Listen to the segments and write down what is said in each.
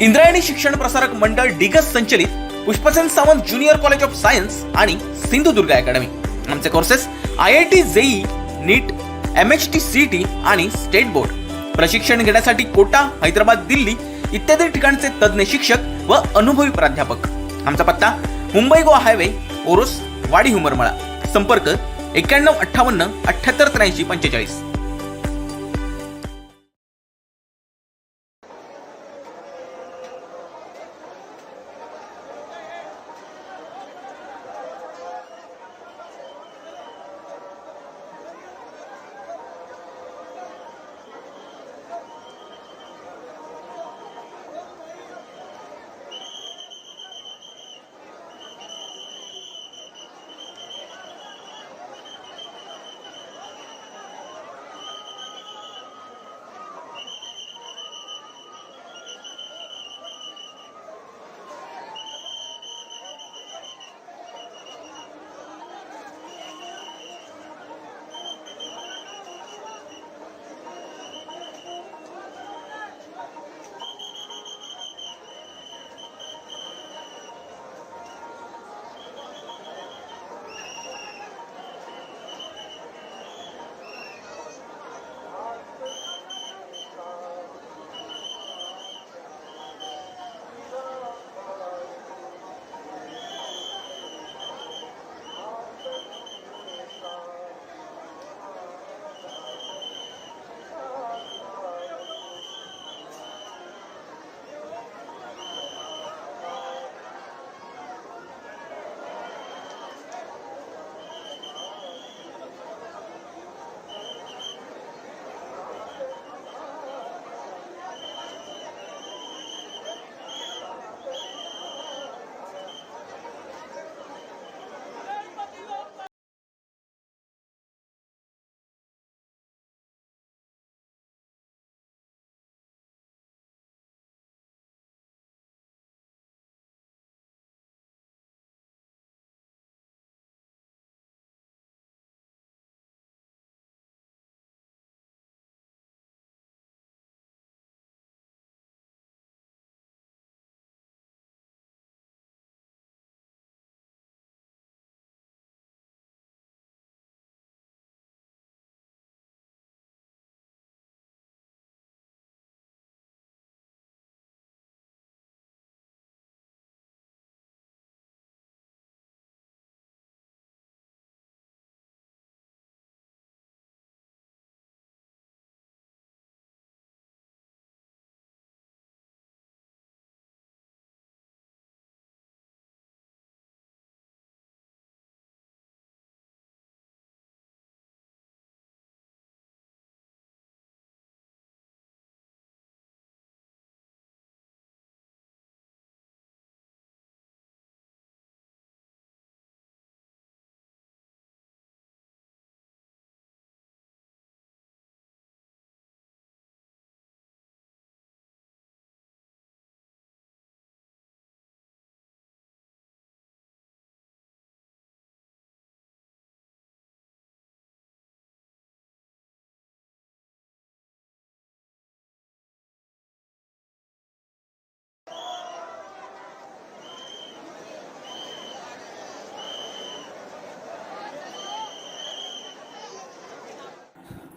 इंद्रायणी शिक्षण प्रसारक मंडळ डिगस संचलित Pushpasen Sawant junior college of science आणि सिंधुदुर्ग अकॅडमी. आमचे कोर्सेस IIT JEE, नीट, MHT CET आणि स्टेट बोर्ड. प्रशिक्षण घेण्यासाठी कोटा, हैदराबाद, दिल्ली इत्यादी ठिकाणचे तज्ञ शिक्षक व अनुभवी प्राध्यापक. आमचा पत्ता मुंबई गोवा हायवे, ओरोस, वाडी हुमरमळा. संपर्क 9158 78 83 45.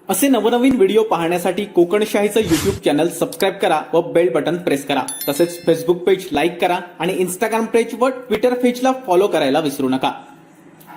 असे नवनवीन व्हिडिओ पाहण्यासाठी कोकणशाहीचं YouTube चॅनल सबस्क्राईब करा व बेल बटन प्रेस करा. तसेच फेसबुक पेज लाईक करा आणि इंस्टाग्राम पेज व ट्विटर पेजला फॉलो करायला विसरू नका.